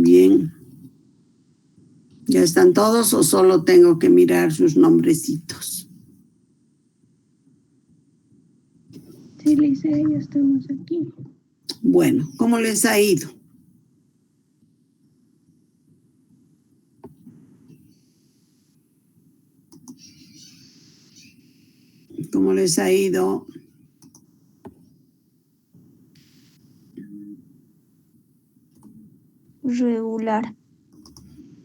bien. ¿Ya están todos o solo tengo que mirar sus nombrecitos? Sí, Lisa, ya estamos aquí. Bueno, ¿cómo les ha ido? ¿Cómo les ha ido? Regular.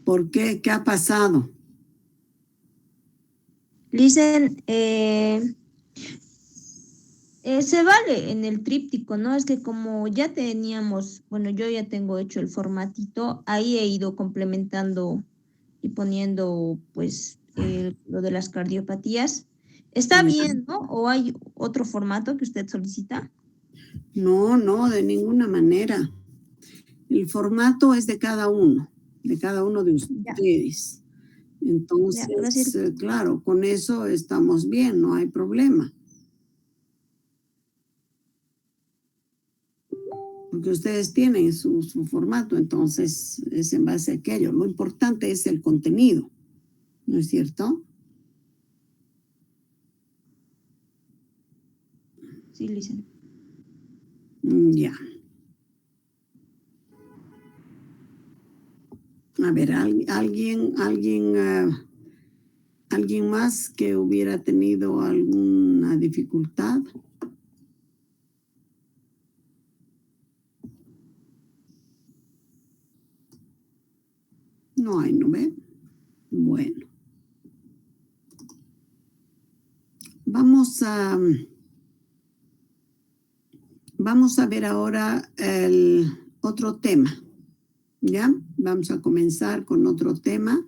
¿Por qué? ¿Qué ha pasado? Listen, se vale en el tríptico, ¿no? Es que como ya teníamos, bueno, yo ya tengo hecho el formatito, ahí he ido complementando y poniendo, pues, lo de las cardiopatías. Está bien, ¿no? ¿O hay otro formato que usted solicita? No, no, de ninguna manera. El formato es de cada uno de ustedes. Entonces, claro, con eso estamos bien, no hay problema. Porque ustedes tienen su formato, entonces es en base a aquello. Lo importante es el contenido, ¿no es cierto? Sí, Lisa. Ya. A ver, ¿alguien más que hubiera tenido alguna dificultad? No hay, ¿no ve? Bueno. Vamos a ver ahora el otro tema, ¿ya? Vamos a comenzar con otro tema.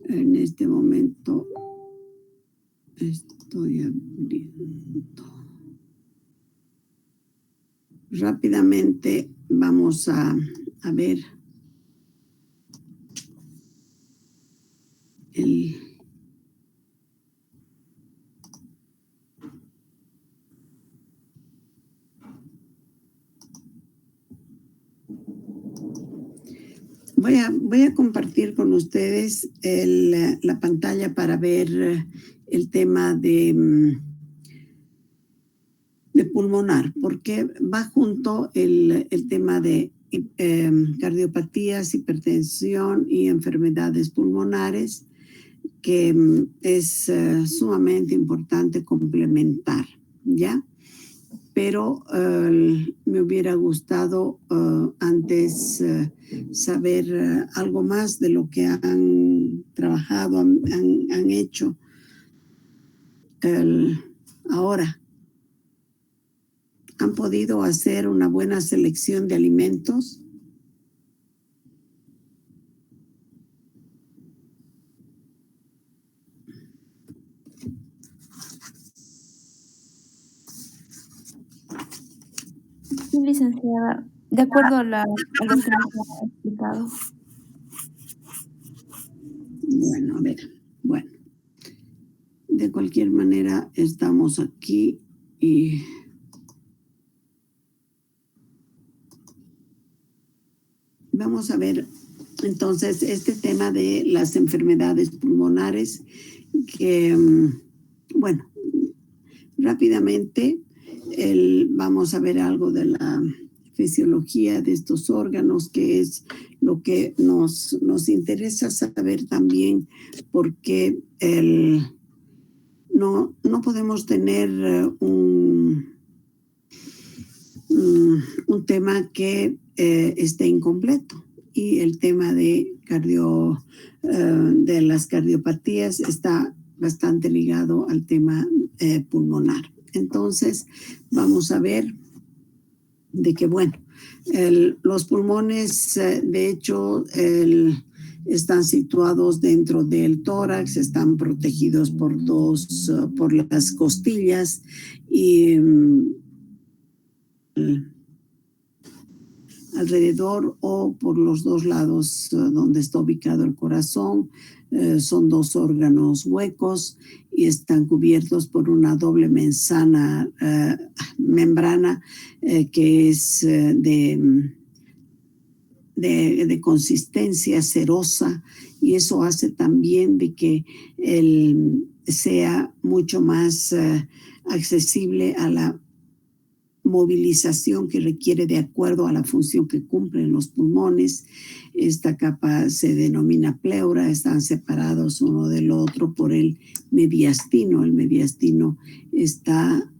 En este momento estoy abriendo. Rápidamente vamos a ver el... Voy a compartir con ustedes la pantalla para ver el tema de pulmonar, porque va junto el tema de cardiopatías, hipertensión y enfermedades pulmonares, que es sumamente importante complementar, ¿ya? Pero me hubiera gustado antes saber algo más de lo que han trabajado, han hecho ahora. ¿Han podido hacer una buena selección de alimentos? Sí, licenciada, de acuerdo a lo que nos ha explicado. Bueno, a ver, bueno. De cualquier manera, estamos aquí y vamos a ver entonces este tema de las enfermedades pulmonares que, bueno, rápidamente vamos a ver algo de la fisiología de estos órganos, que es lo que nos interesa saber también, porque no podemos tener un tema que esté incompleto, y el tema de las cardiopatías está bastante ligado al tema pulmonar. Entonces, vamos a ver de que, bueno, los pulmones, de hecho, están situados dentro del tórax, están protegidos por las costillas y alrededor o por los dos lados donde está ubicado el corazón. Son dos órganos huecos y están cubiertos por una doble membrana que es de de consistencia cerosa, y eso hace también de que sea mucho más accesible a la movilización que requiere de acuerdo a la función que cumplen los pulmones. Esta capa se denomina pleura, están separados uno del otro por el mediastino. El mediastino está,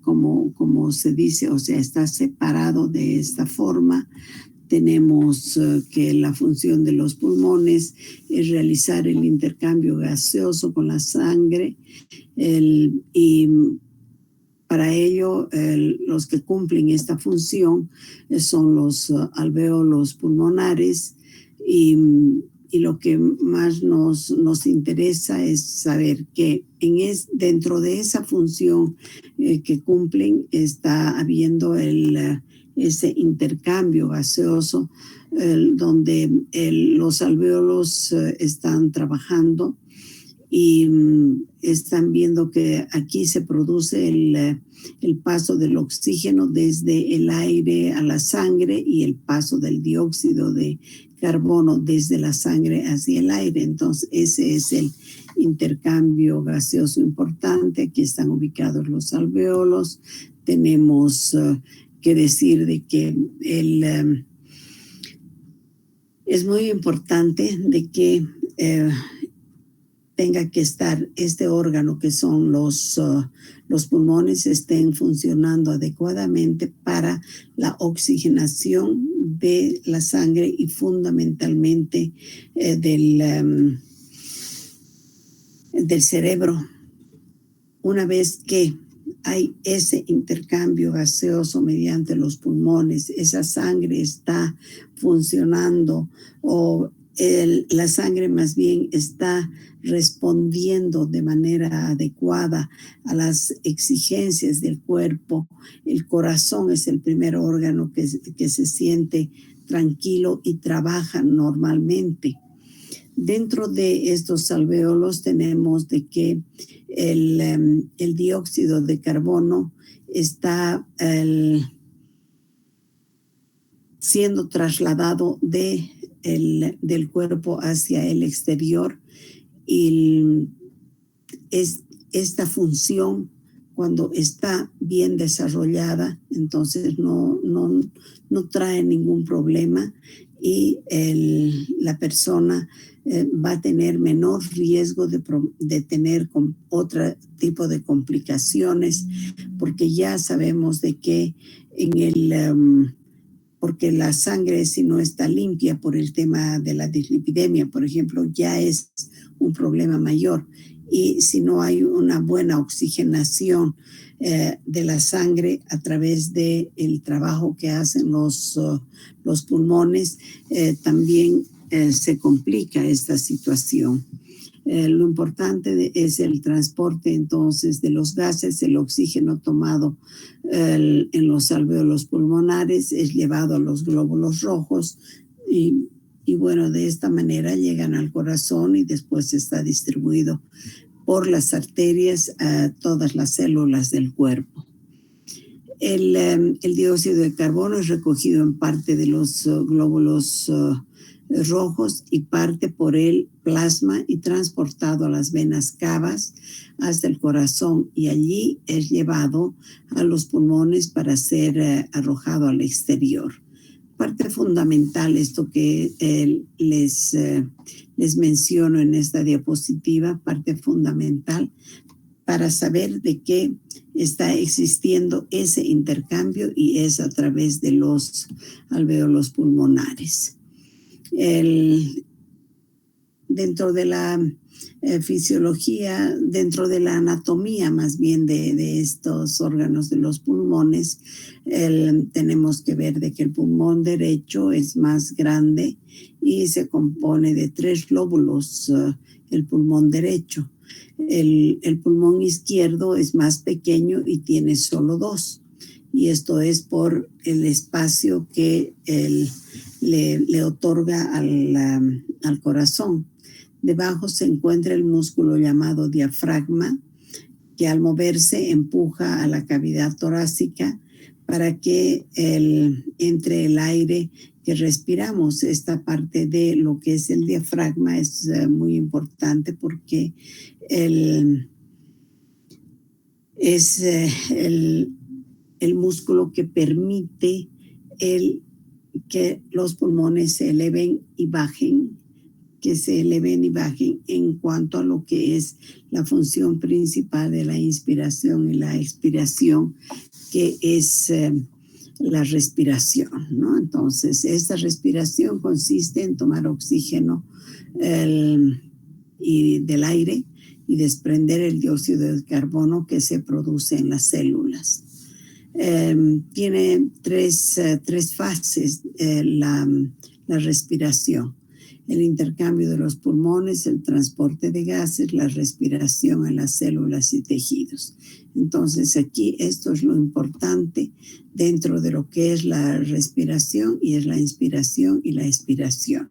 como se dice, o sea, está separado de esta forma. Tenemos que la función de los pulmones es realizar el intercambio gaseoso con la sangre, y para ello, los que cumplen esta función son los alvéolos pulmonares, y lo que más nos interesa es saber que dentro de esa función que cumplen está habiendo ese intercambio gaseoso donde los alvéolos están trabajando, y están viendo que aquí se produce el paso del oxígeno desde el aire a la sangre y el paso del dióxido de carbono desde la sangre hacia el aire. Entonces, ese es el intercambio gaseoso importante. Aquí están ubicados los alvéolos. Tenemos que decir de que es muy importante de que tenga que estar este órgano que son los pulmones estén funcionando adecuadamente para la oxigenación de la sangre y fundamentalmente del cerebro. Una vez que hay ese intercambio gaseoso mediante los pulmones, esa sangre está funcionando, o la sangre más bien está respondiendo de manera adecuada a las exigencias del cuerpo. El corazón es el primer órgano que se siente tranquilo y trabaja normalmente. Dentro de estos alvéolos tenemos de que el dióxido de carbono está siendo trasladado del cuerpo hacia el exterior, y esta función, cuando está bien desarrollada, entonces no trae ningún problema, y la persona va a tener menor riesgo de tener otro tipo de complicaciones, porque ya sabemos de que porque la sangre, si no está limpia por el tema de la dislipidemia, por ejemplo, ya es un problema mayor. Y si no hay una buena oxigenación de la sangre a través del trabajo que hacen los pulmones, también se complica esta situación. Lo importante es el transporte entonces de los gases. El oxígeno tomado en los alvéolos pulmonares es llevado a los glóbulos rojos, y bueno, de esta manera llegan al corazón y después está distribuido por las arterias a todas las células del cuerpo. El dióxido de carbono es recogido en parte de los glóbulos rojos y parte por el plasma y transportado a las venas cavas hasta el corazón, y allí es llevado a los pulmones para ser arrojado al exterior. Parte fundamental, esto que les menciono en esta diapositiva, parte fundamental para saber de qué está existiendo ese intercambio, y es a través de los alvéolos pulmonares. Dentro de la fisiología, dentro de la anatomía más bien de estos órganos de los pulmones, tenemos que ver de que el pulmón derecho es más grande y se compone de 3 lóbulos, el pulmón derecho. El pulmón izquierdo es más pequeño y tiene solo 2. Y esto es por el espacio que le otorga al corazón. Debajo se encuentra el músculo llamado diafragma, que al moverse empuja a la cavidad torácica para que entre el aire que respiramos. Esta parte de lo que es el diafragma es muy importante porque es el músculo que permite que los pulmones se eleven y bajen, que se eleven y bajen en cuanto a lo que es la función principal de la inspiración y la expiración, que es la respiración, ¿no? Entonces, esta respiración consiste en tomar oxígeno del aire y desprender el dióxido de carbono que se produce en las células. Tiene tres fases la respiración: el intercambio de los pulmones, el transporte de gases, la respiración en las células y tejidos. Entonces aquí esto es lo importante dentro de lo que es la respiración, y es la inspiración y la expiración.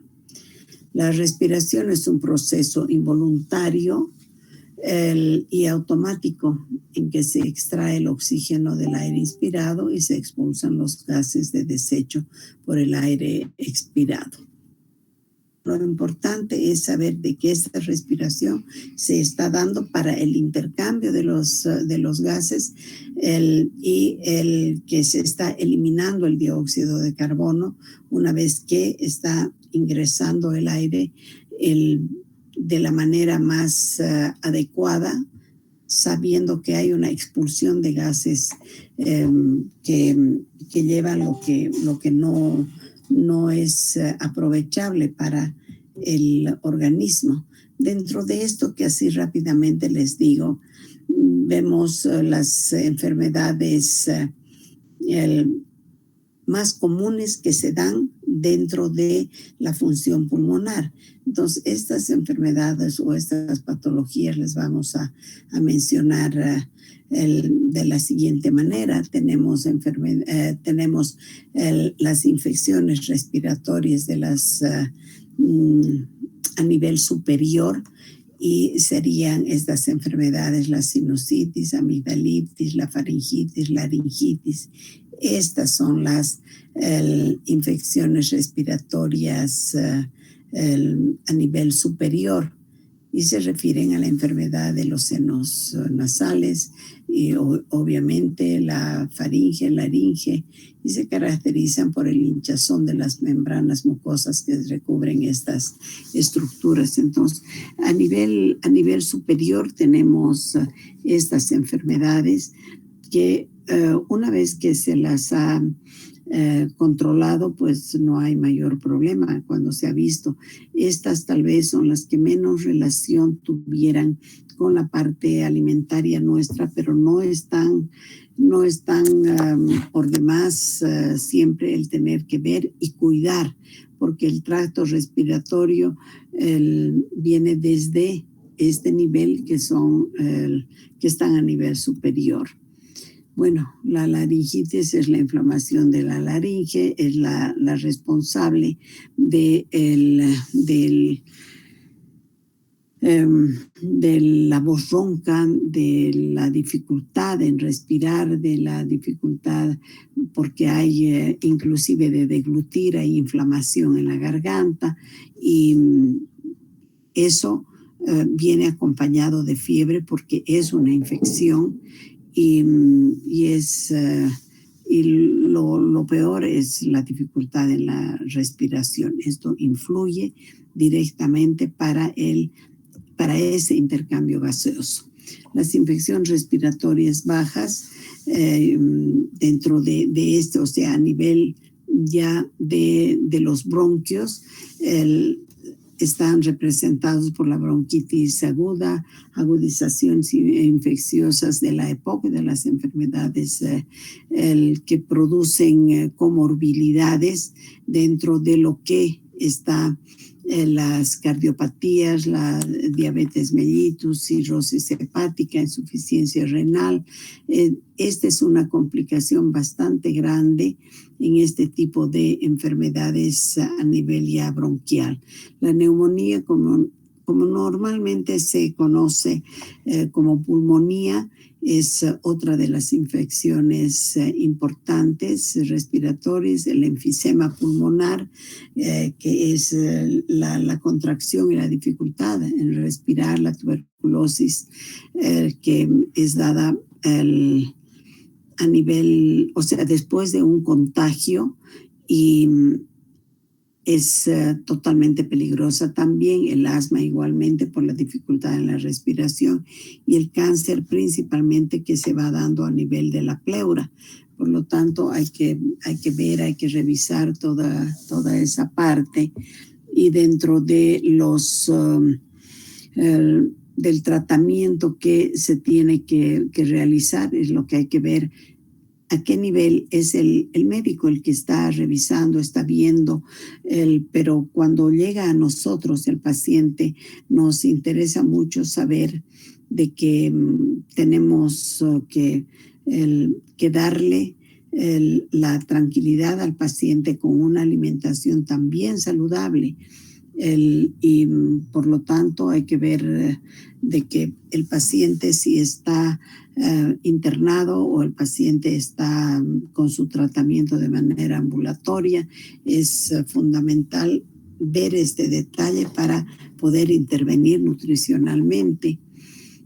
La respiración es un proceso involuntario y automático en que se extrae el oxígeno del aire inspirado y se expulsan los gases de desecho por el aire expirado. Lo importante es saber de que esta respiración se está dando para el intercambio de los gases y que se está eliminando el dióxido de carbono una vez que está ingresando el aire de la manera más adecuada, sabiendo que hay una expulsión de gases que llevan lo que no es aprovechable para el organismo. Dentro de esto, que así rápidamente les digo, vemos las enfermedades más comunes que se dan dentro de la función pulmonar. Entonces, estas enfermedades o estas patologías les vamos a mencionar de la siguiente manera. Tenemos las infecciones respiratorias a nivel superior, y serían estas enfermedades: la sinusitis, amigdalitis, la faringitis, laringitis. Estas son las infecciones respiratorias a nivel superior, y se refieren a la enfermedad de los senos nasales y obviamente la faringe, laringe, y se caracterizan por el hinchazón de las membranas mucosas que recubren estas estructuras. Entonces, a nivel superior tenemos estas enfermedades que una vez que se las ha controlado, pues no hay mayor problema. Cuando se ha visto, estas tal vez son las que menos relación tuvieran con la parte alimentaria nuestra, pero no están por demás siempre el tener que ver y cuidar, porque el tracto respiratorio viene desde este nivel que están a nivel superior. Bueno, la laringitis es la inflamación de la laringe, es la responsable de la voz ronca, de la dificultad en respirar, de la dificultad porque hay inclusive de deglutir, hay inflamación en la garganta, y eso viene acompañado de fiebre porque es una infección. Y lo peor es la dificultad en la respiración. Esto influye directamente para ese intercambio gaseoso. Las infecciones respiratorias bajas dentro de esto, o sea, a nivel ya de los bronquios, están representados por la bronquitis aguda, agudizaciones infecciosas de la EPOC, de las enfermedades que producen comorbilidades dentro de lo que está las cardiopatías, la diabetes mellitus, cirrosis hepática, insuficiencia renal. Esta es una complicación bastante grande en este tipo de enfermedades a nivel ya bronquial. La neumonía, como como normalmente se conoce como pulmonía, es otra de las infecciones importantes respiratorias, el enfisema pulmonar, que es la contracción y la dificultad en respirar, la tuberculosis, que es dada a nivel, o sea, después de un contagio, y es totalmente peligrosa. También el asma igualmente por la dificultad en la respiración, y el cáncer principalmente que se va dando a nivel de la pleura. Por lo tanto hay que ver, hay que revisar toda esa parte, y dentro de del tratamiento que se tiene que realizar es lo que hay que ver. ¿A qué nivel es el médico el que está revisando, está viendo? Pero cuando llega a nosotros el paciente, nos interesa mucho saber de que tenemos que darle la tranquilidad al paciente con una alimentación también saludable. Y por lo tanto hay que ver de que el paciente, si está internado o el paciente está con su tratamiento de manera ambulatoria, es fundamental ver este detalle para poder intervenir nutricionalmente.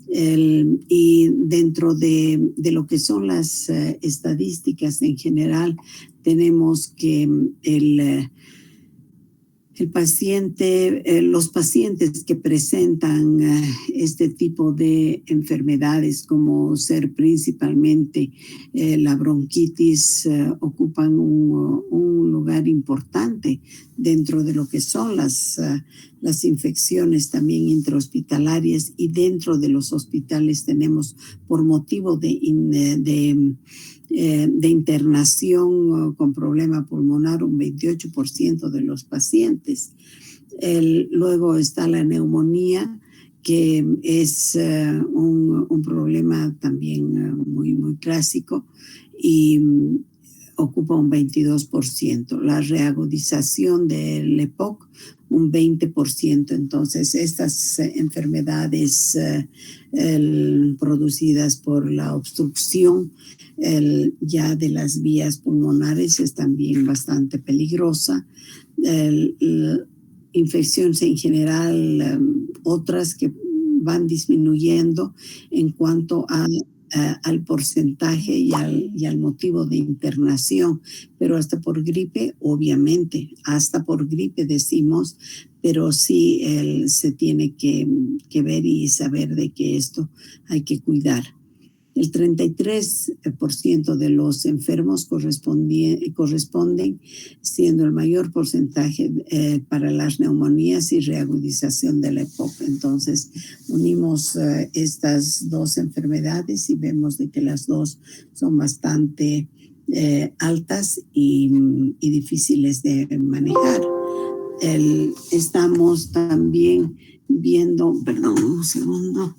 Y dentro de lo que son las estadísticas en general, tenemos que el paciente, los pacientes que presentan este tipo de enfermedades, como ser principalmente la bronquitis, ocupan un lugar importante dentro de lo que son las infecciones también intrahospitalarias, y dentro de los hospitales tenemos, por motivo de internación con problema pulmonar, un 28% de los pacientes. Luego está la neumonía, que es un problema también muy clásico, y ocupa un 22%. La reagudización del EPOC, un 20%. Entonces, estas enfermedades producidas por la obstrucción ya de las vías pulmonares es también bastante peligrosa. Infecciones en general, otras que van disminuyendo en cuanto al porcentaje y al motivo de internación, pero hasta por gripe, obviamente, hasta por gripe decimos, pero sí se tiene que ver y saber de que esto hay que cuidar. El 33% de los enfermos corresponden, siendo el mayor porcentaje para las neumonías y reagudización de la EPOC. Entonces, unimos estas dos enfermedades y vemos de que las dos son bastante altas y difíciles de manejar. Estamos también viendo, perdón, un segundo.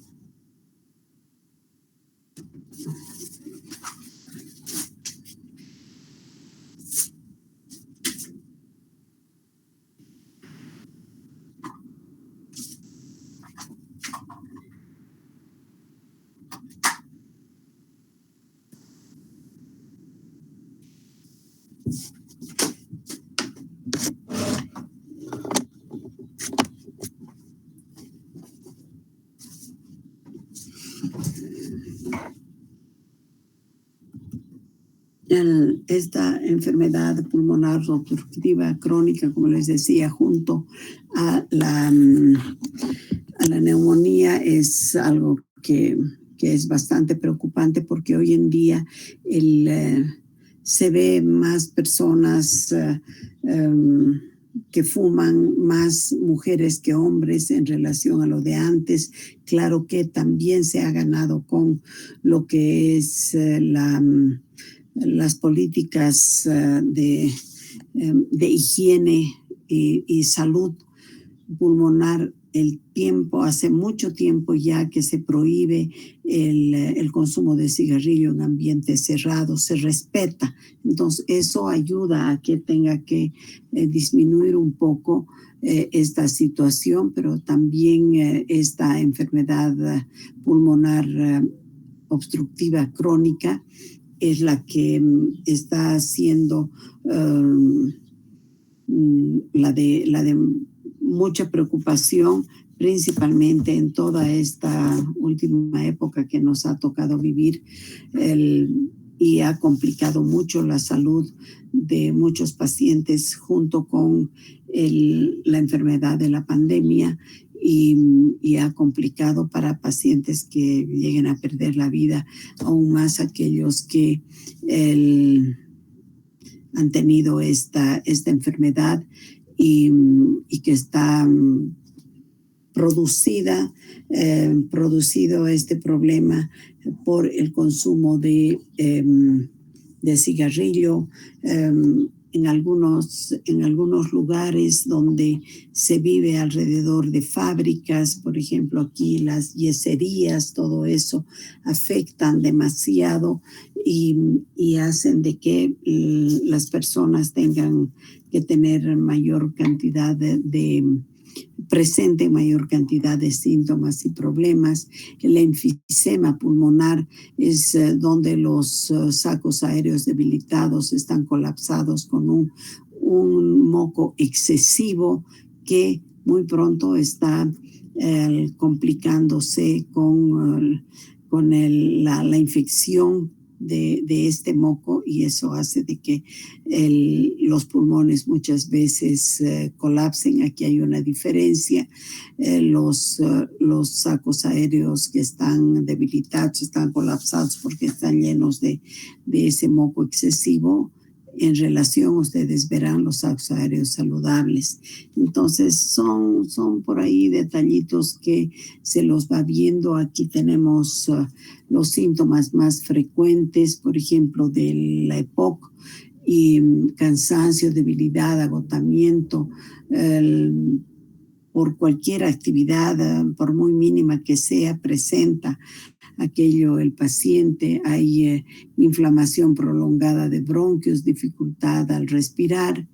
Esta enfermedad pulmonar obstructiva crónica, como les decía, junto a la neumonía, es algo que es bastante preocupante, porque hoy en día se ve más personas que fuman, más mujeres que hombres en relación a lo de antes. Claro que también se ha ganado con lo que es las políticas de higiene y salud pulmonar el tiempo, hace mucho tiempo ya que se prohíbe el consumo de cigarrillo en ambientes cerrados, se respeta. Entonces, eso ayuda a que tenga que disminuir un poco esta situación, pero también esta enfermedad pulmonar obstructiva crónica es la que está haciendo la de mucha preocupación, principalmente en toda esta última época que nos ha tocado vivir y ha complicado mucho la salud de muchos pacientes junto con la enfermedad de la pandemia y ha complicado para pacientes que lleguen a perder la vida, aún más aquellos que han tenido esta enfermedad y que está producido este problema por el consumo de cigarrillo en algunos lugares donde se vive alrededor de fábricas, por ejemplo aquí las yeserías, todo eso afectan demasiado y hacen de que las personas tengan que tener mayor cantidad presente mayor cantidad de síntomas y problemas. El enfisema pulmonar es donde los sacos aéreos debilitados están colapsados con un moco excesivo que muy pronto está complicándose con la infección de este moco, y eso hace de que los pulmones muchas veces colapsen. Aquí hay una diferencia. Los sacos aéreos que están debilitados, están colapsados porque están llenos de ese moco excesivo. En relación, ustedes verán los sacos aéreos saludables. Entonces, son por ahí detallitos que se los va viendo. Aquí tenemos los síntomas más frecuentes, por ejemplo, de la EPOC, y cansancio, debilidad, agotamiento, por cualquier actividad, por muy mínima que sea, presenta aquello el paciente. Hay inflamación prolongada de bronquios, dificultad al respirar,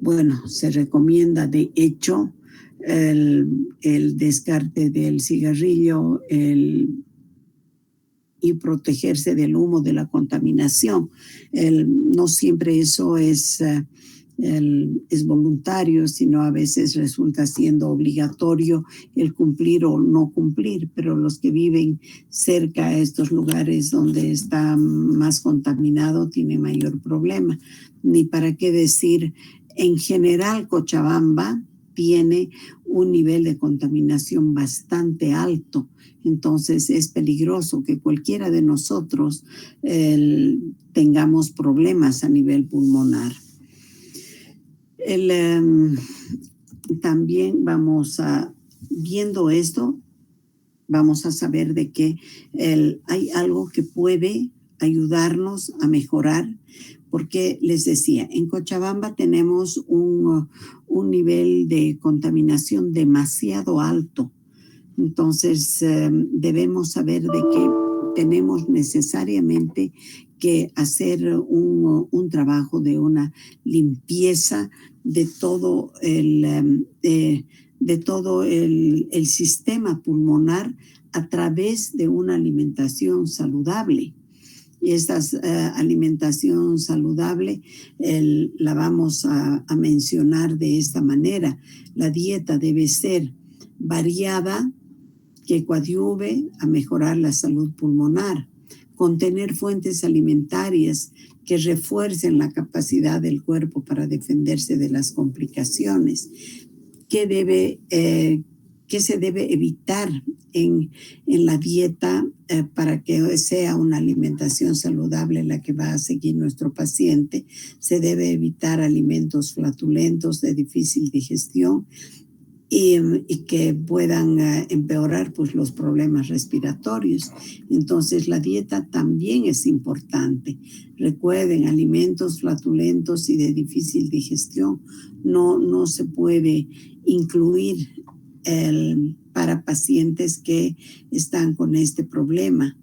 bueno, se recomienda de hecho el descarte del cigarrillo y protegerse del humo, de la contaminación. No siempre eso es voluntario, sino a veces resulta siendo obligatorio el cumplir o no cumplir, pero los que viven cerca a estos lugares donde está más contaminado tienen mayor problema. Ni para qué decir, en general Cochabamba tiene un nivel de contaminación bastante alto, entonces es peligroso que cualquiera de nosotros tengamos problemas a nivel pulmonar. También viendo esto, vamos a saber de que hay algo que puede ayudarnos a mejorar, porque les decía, en Cochabamba tenemos un nivel de contaminación demasiado alto. Entonces, debemos saber de que tenemos necesariamente que hacer un trabajo de una limpieza de todo el sistema pulmonar a través de una alimentación saludable. Y esta alimentación saludable la vamos a mencionar de esta manera. La dieta debe ser variada, que coadyuve a mejorar la salud pulmonar, contener fuentes alimentarias que refuercen la capacidad del cuerpo para defenderse de las complicaciones, que se debe evitar en la dieta para que sea una alimentación saludable la que va a seguir nuestro paciente. Se debe evitar alimentos flatulentos de difícil digestión y que puedan empeorar pues, los problemas respiratorios. Entonces, la dieta también es importante. Recuerden, alimentos flatulentos y de difícil digestión no se puede incluir para pacientes que están con este problema.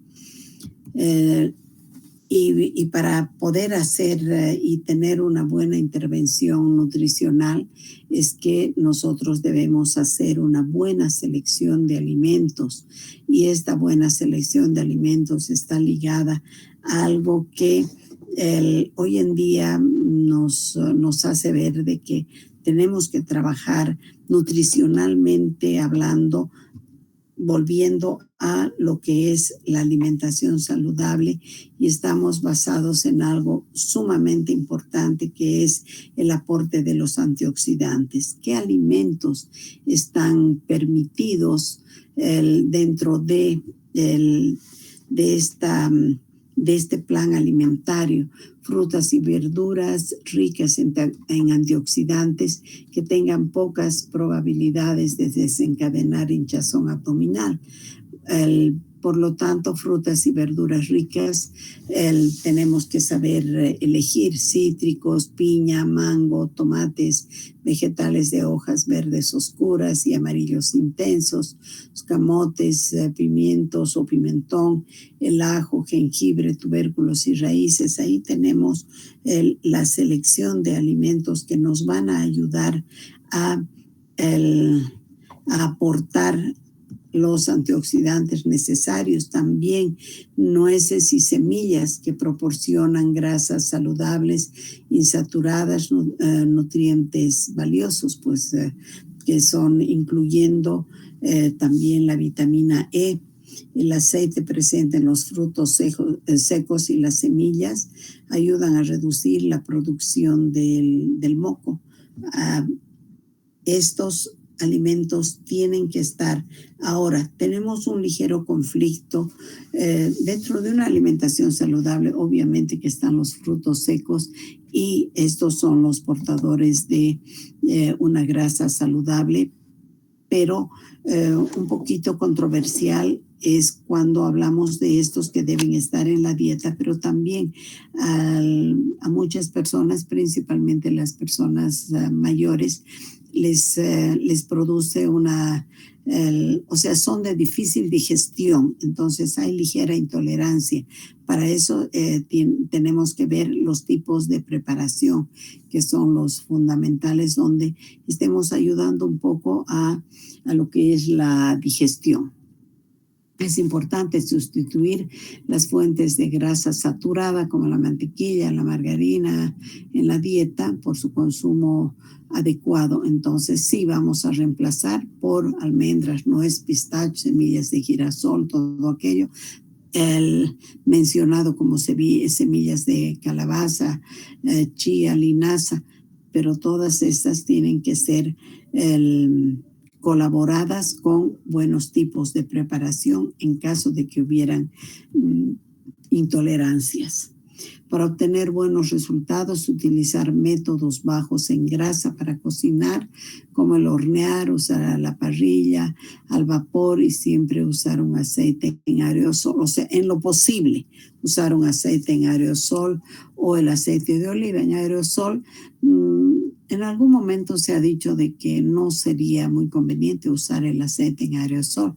Y para poder hacer y tener una buena intervención nutricional es que nosotros debemos hacer una buena selección de alimentos, y esta buena selección de alimentos está ligada a algo que hoy en día nos hace ver de que tenemos que trabajar nutricionalmente hablando, volviendo a lo que es la alimentación saludable, y estamos basados en algo sumamente importante que es el aporte de los antioxidantes. ¿Qué alimentos están permitidos dentro de este plan alimentario? Frutas y verduras ricas en antioxidantes que tengan pocas probabilidades de desencadenar hinchazón abdominal. Por lo tanto, frutas y verduras ricas, tenemos que saber elegir cítricos, piña, mango, tomates, vegetales de hojas verdes oscuras y amarillos intensos, camotes, pimientos o pimentón, el ajo, jengibre, tubérculos y raíces. Ahí tenemos la selección de alimentos que nos van a ayudar a aportar los antioxidantes necesarios. También nueces y semillas que proporcionan grasas saludables, insaturadas, nutrientes valiosos, pues que son incluyendo también la vitamina E. El aceite presente en los frutos secos y las semillas ayudan a reducir la producción del moco. Estos alimentos tienen que estar. Ahora, tenemos un ligero conflicto dentro de una alimentación saludable. Obviamente que están los frutos secos, y estos son los portadores de una grasa saludable, pero un poquito controversial es cuando hablamos de estos que deben estar en la dieta, pero también a muchas personas, principalmente las personas mayores, les produce o sea, son de difícil digestión, entonces hay ligera intolerancia. Para eso tenemos que ver los tipos de preparación, que son los fundamentales, donde estemos ayudando un poco a lo que es la digestión. Es importante sustituir las fuentes de grasa saturada como la mantequilla, la margarina en la dieta por su consumo adecuado. Entonces sí, vamos a reemplazar por almendras, nuez, pistacho, semillas de girasol, todo aquello mencionado como semillas de calabaza, chía, linaza, pero todas estas tienen que ser colaboradas con buenos tipos de preparación en caso de que hubieran intolerancias. Para obtener buenos resultados, utilizar métodos bajos en grasa para cocinar, como el hornear, usar a la parrilla, al vapor, y siempre usar un aceite en aerosol. O sea, en lo posible, usar un aceite en aerosol o el aceite de oliva en aerosol. En algún momento se ha dicho de que no sería muy conveniente usar el aceite en aerosol,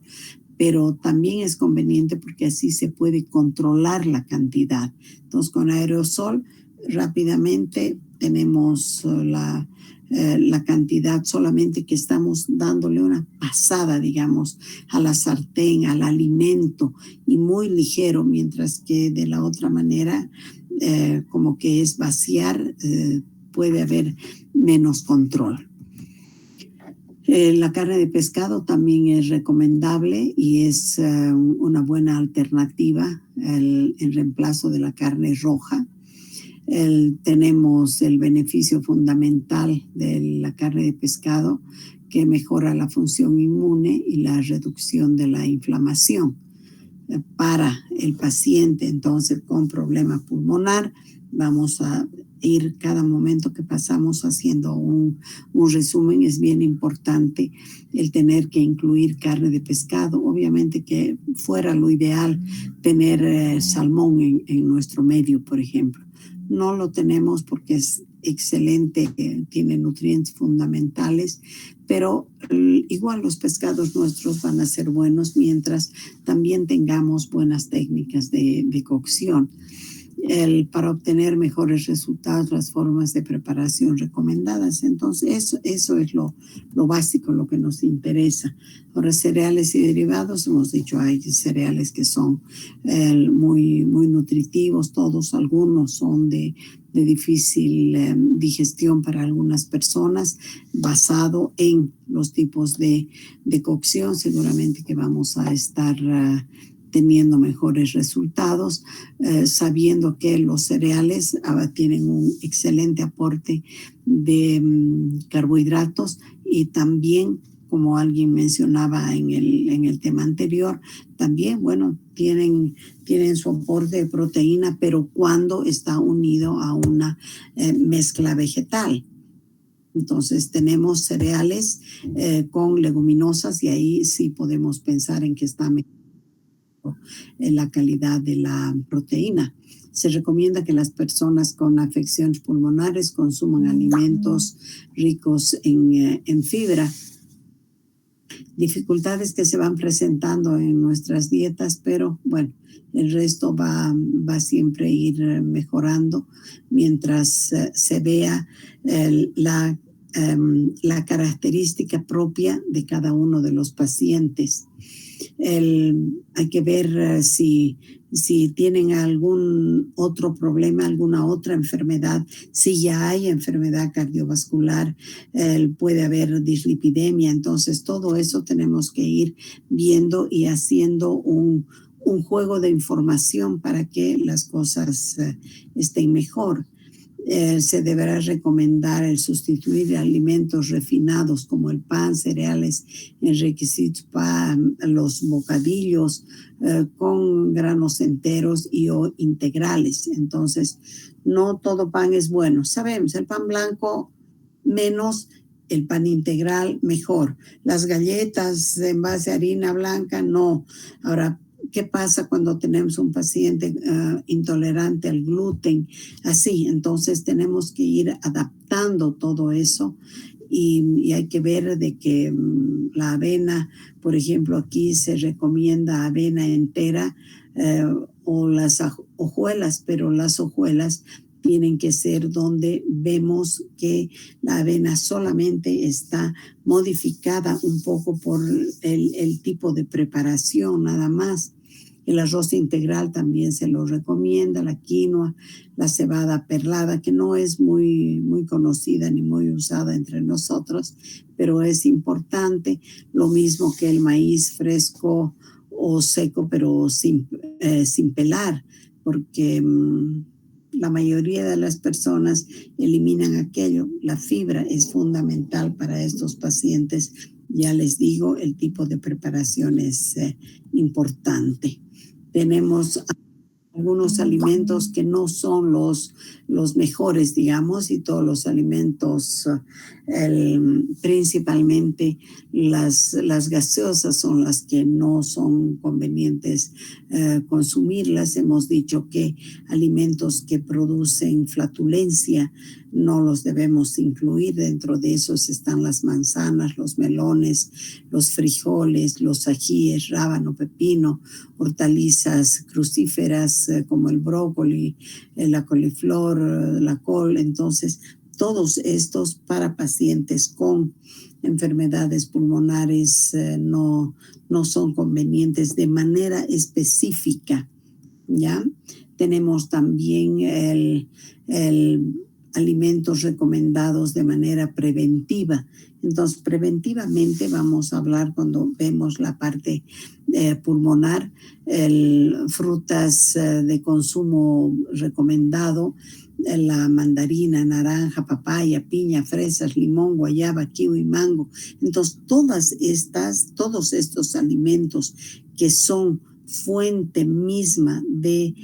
pero también es conveniente porque así se puede controlar la cantidad. Entonces, con aerosol rápidamente tenemos la cantidad, solamente que estamos dándole una pasada, digamos, a la sartén, al alimento, y muy ligero, mientras que de la otra manera, como que es vaciar, puede haber menos control. La carne de pescado también es recomendable y es una buena alternativa en reemplazo de la carne roja. Tenemos el beneficio fundamental de la carne de pescado, que mejora la función inmune y la reducción de la inflamación. Para el paciente entonces con problema pulmonar, vamos a compartir cada momento que pasamos haciendo un resumen. Es bien importante el tener que incluir carne de pescado. Obviamente que fuera lo ideal tener salmón en nuestro medio, por ejemplo. No lo tenemos porque es excelente, tiene nutrientes fundamentales, pero igual los pescados nuestros van a ser buenos mientras también tengamos buenas técnicas de cocción. Para obtener mejores resultados, las formas de preparación recomendadas. Entonces, eso es lo básico, lo que nos interesa. Ahora, cereales y derivados, hemos dicho, hay cereales que son muy, muy nutritivos, todos, algunos son de difícil digestión para algunas personas, basado en los tipos de cocción. Seguramente que vamos a estar teniendo mejores resultados, sabiendo que los cereales tienen un excelente aporte de carbohidratos y también, como alguien mencionaba en el tema anterior, también, bueno, tienen su aporte de proteína, pero cuando está unido a una mezcla vegetal. Entonces tenemos cereales con leguminosas y ahí sí podemos pensar en que está en la calidad de la proteína. Se recomienda que las personas con afecciones pulmonares consuman alimentos ricos en fibra. Dificultades que se van presentando en nuestras dietas, pero bueno, el resto va siempre a ir mejorando mientras se vea la característica propia de cada uno de los pacientes. Hay que ver si tienen algún otro problema, alguna otra enfermedad. Si ya hay enfermedad cardiovascular, puede haber dislipidemia. Entonces, todo eso tenemos que ir viendo y haciendo un juego de información para que las cosas estén mejor. Se deberá recomendar el sustituir alimentos refinados como el pan, cereales enriquecidos, los bocadillos con granos enteros o integrales. Entonces, no todo pan es bueno. Sabemos, el pan blanco menos, el pan integral mejor. Las galletas en base a harina blanca no. Ahora, ¿qué pasa cuando tenemos un paciente intolerante al gluten? Así, entonces tenemos que ir adaptando todo eso y hay que ver de que la avena, por ejemplo, aquí se recomienda avena entera o las hojuelas, pero las hojuelas tienen que ser donde vemos que la avena solamente está modificada un poco por el tipo de preparación, nada más. El arroz integral también se lo recomienda, la quinoa, la cebada perlada, que no es muy, muy conocida ni muy usada entre nosotros, pero es importante. Lo mismo que el maíz fresco o seco, pero sin pelar, porque la mayoría de las personas eliminan aquello. La fibra es fundamental para estos pacientes. Ya les digo, el tipo de preparación es importante. Tenemos algunos alimentos que no son los mejores, digamos, y todos los alimentos, principalmente las gaseosas son las que no son convenientes consumirlas. Hemos dicho que alimentos que producen flatulencia no los debemos incluir. Dentro de esos están las manzanas, los melones, los frijoles, los ajíes, rábano, pepino, hortalizas crucíferas como el brócoli, la coliflor, la col. Entonces, todos estos para pacientes con enfermedades pulmonares no son convenientes de manera específica, ¿ya? Tenemos también alimentos recomendados de manera preventiva. Entonces, preventivamente vamos a hablar cuando vemos la parte pulmonar, frutas de consumo recomendado, la mandarina, naranja, papaya, piña, fresas, limón, guayaba, kiwi, mango. Entonces, todos estos alimentos que son fuente misma de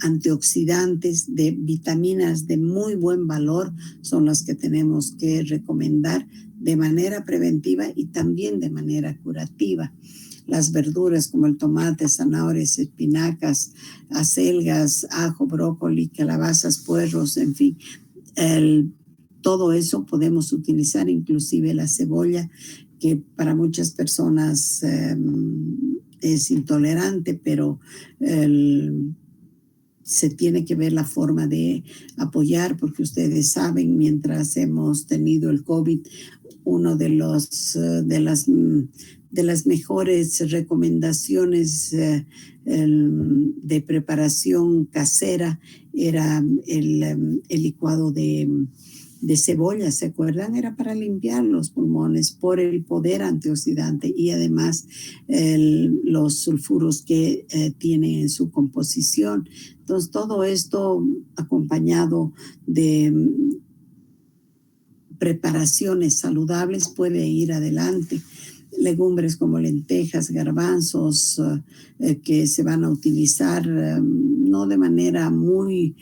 antioxidantes, de vitaminas de muy buen valor, son las que tenemos que recomendar de manera preventiva y también de manera curativa. Las verduras como el tomate, zanahorias, espinacas, acelgas, ajo, brócoli, calabazas, puerros, en fin, todo eso podemos utilizar, inclusive la cebolla, que para muchas personas es intolerante, pero se tiene que ver la forma de apoyar, porque ustedes saben, mientras hemos tenido el COVID, uno de las mejores recomendaciones de preparación casera era el licuado de cebolla, ¿se acuerdan? Era para limpiar los pulmones por el poder antioxidante y además los sulfuros que tiene en su composición. Entonces, todo esto acompañado de preparaciones saludables puede ir adelante. Legumbres como lentejas, garbanzos, que se van a utilizar no de manera muy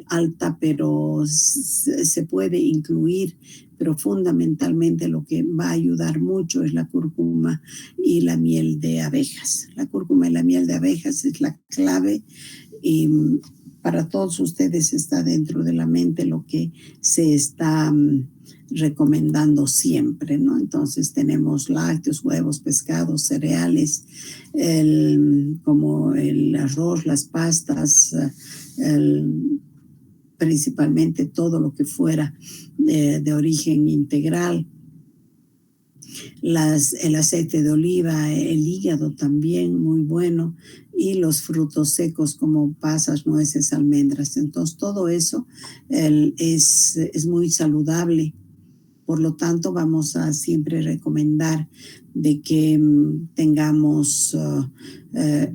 alta, pero se puede incluir, pero fundamentalmente lo que va a ayudar mucho es la cúrcuma y la miel de abejas. La cúrcuma y la miel de abejas es la clave y para todos ustedes está dentro de la mente lo que se está recomendando siempre, ¿no? Entonces tenemos lácteos, huevos, pescados, cereales, como el arroz, las pastas, principalmente todo lo que fuera de origen integral. El aceite de oliva, el hígado también muy bueno, y los frutos secos como pasas, nueces, almendras. Entonces todo eso es muy saludable. Por lo tanto, vamos a siempre recomendar de que tengamos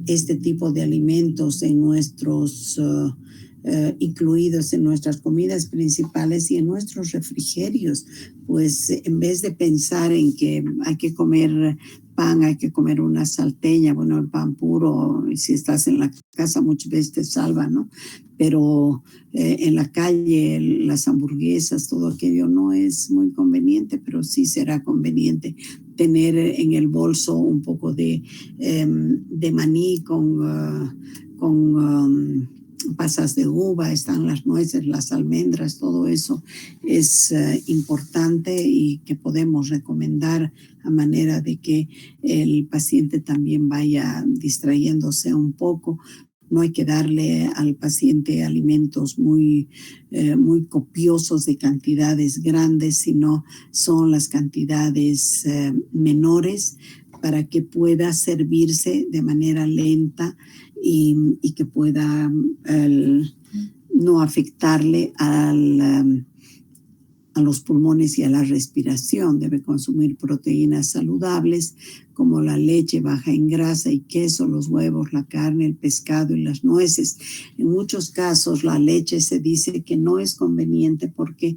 este tipo de alimentos en nuestros incluidos en nuestras comidas principales y en nuestros refrigerios, pues en vez de pensar en que hay que comer pan, hay que comer una salteña, bueno, el pan puro, si estás en la casa muchas veces te salva, ¿no? Pero en la calle las hamburguesas, todo aquello no es muy conveniente, pero sí será conveniente tener en el bolso un poco de maní con pasas de uva, están las nueces, las almendras, todo eso es importante y que podemos recomendar a manera de que el paciente también vaya distrayéndose un poco. No hay que darle al paciente alimentos muy copiosos de cantidades grandes, sino son las cantidades menores para que pueda servirse de manera lenta y que pueda no afectarle a los pulmones y a la respiración. Debe consumir proteínas saludables como la leche baja en grasa y queso, los huevos, la carne, el pescado y las nueces. En muchos casos la leche se dice que no es conveniente porque